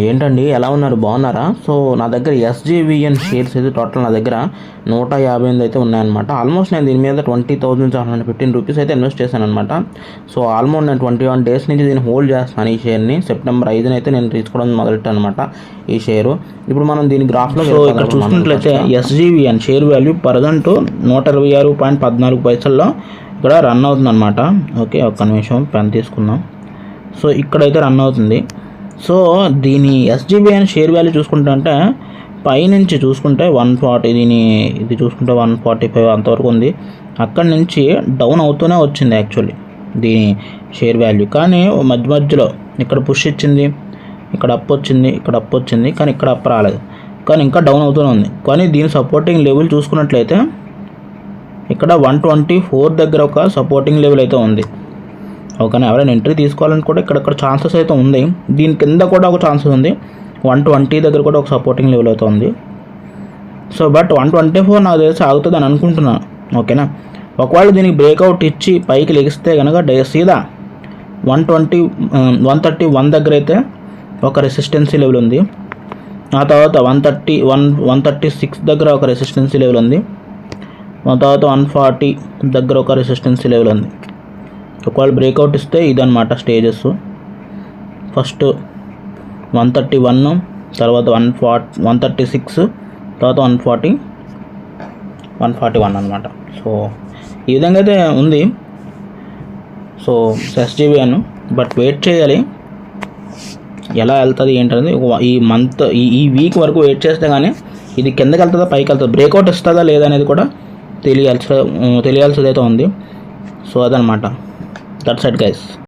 ఏంటండి ఎలా ఉన్నారు, బాగున్నారా? సో నా దగ్గర ఎస్జేవిఎన్ షేర్స్ అయితే టోటల్ నా దగ్గర 158 అయితే ఉన్నాయన్నమాట. ఆల్మోస్ట్ నేను దీని మీద 20,715 రూపీస్ అయితే ఇన్వెస్ట్ చేశాను అనమాట. సో ఆల్మోస్ట్ నేను 21 డేస్ నుంచి దీన్ని హోల్డ్ చేస్తాను. ఈ షేర్ని సెప్టెంబర్ 5 అయితే నేను తీసుకోవడం మొదలెట్టాను అనమాట ఈ షేరు. ఇప్పుడు మనం దీని గ్రాఫ్లో ఇక్కడ చూసుకున్నట్లయితే ఎస్జేవిఎన్ షేర్ వాల్యూ ప్రజెంట్ 126.14 ఇక్కడ రన్ అవుతుంది అనమాట. ఓకే, ఒక్క నిమిషం పెన్ తీసుకుందాం. సో ఇక్కడైతే రన్ అవుతుంది. సో దీని ఎస్జీబీఎన్ షేర్ వాల్యూ చూసుకుంటే పైనుంచి చూసుకుంటే 140, ఇది చూసుకుంటే 145 అంతవరకు ఉంది. అక్కడి నుంచి డౌన్ అవుతూనే వచ్చింది యాక్చువల్లీ దీని షేర్ వాల్యూ. కానీ మధ్యలో ఇక్కడ పుష్ ఇచ్చింది, ఇక్కడ అప్ వచ్చింది, ఇక్కడ అప్ వచ్చింది, కానీ ఇక్కడ అప్ రాలేదు, కానీ ఇంకా డౌన్ అవుతూనే ఉంది. కానీ దీని సపోర్టింగ్ లెవెల్ చూసుకున్నట్లయితే ఇక్కడ 124 దగ్గర ఒక సపోర్టింగ్ లెవెల్ అయితే ఉంది. ఓకేనా, ఎవరైనా ఎంట్రీ తీసుకోవాలని కూడా ఇక్కడ ఛాన్సెస్ అయితే ఉంది. దీని కింద కూడా ఒక ఛాన్సెస్ ఉంది. 120 దగ్గర కూడా ఒక సపోర్టింగ్ లెవెల్ అయితే ఉంది. సో బట్ 124 నాకు తెలిసి ఆగుతుంది అని అనుకుంటున్నాను. ఓకేనా, ఒకవేళ దీనికి బ్రేక్అవుట్ ఇచ్చి పైకి లెగిస్తే కనుక సీదా 131 దగ్గర అయితే ఒక రెసిస్టెన్సీ లెవెల్ ఉంది. ఆ తర్వాత 136 దగ్గర ఒక రెసిస్టెన్సీ లెవెల్ ఉంది. ఆ తర్వాత 140 దగ్గర ఒక రెసిస్టెన్సీ లెవెల్ ఉంది. ఒకవేళ బ్రేక్అవుట్ ఇస్తే ఇదన్నమాట స్టేజెస్. ఫస్ట్ 131, తర్వాత 136, తర్వాత 141 అనమాట. సో ఈ విధంగా అయితే ఉంది. సో ఎస్జీబీఎన్ బట్ వెయిట్ చేయాలి ఎలా వెళ్తుంది ఏంటనేది. ఈ మంత్ ఈ వీక్ వరకు వెయిట్ చేస్తే కానీ ఇది కిందకి వెళ్తుందా పైకి వెళ్తుందా, బ్రేక్అవుట్ ఇస్తుందా లేదా అనేది కూడా తెలియాల్సింది అయితే ఉంది. సో అదనమాట. That's it guys.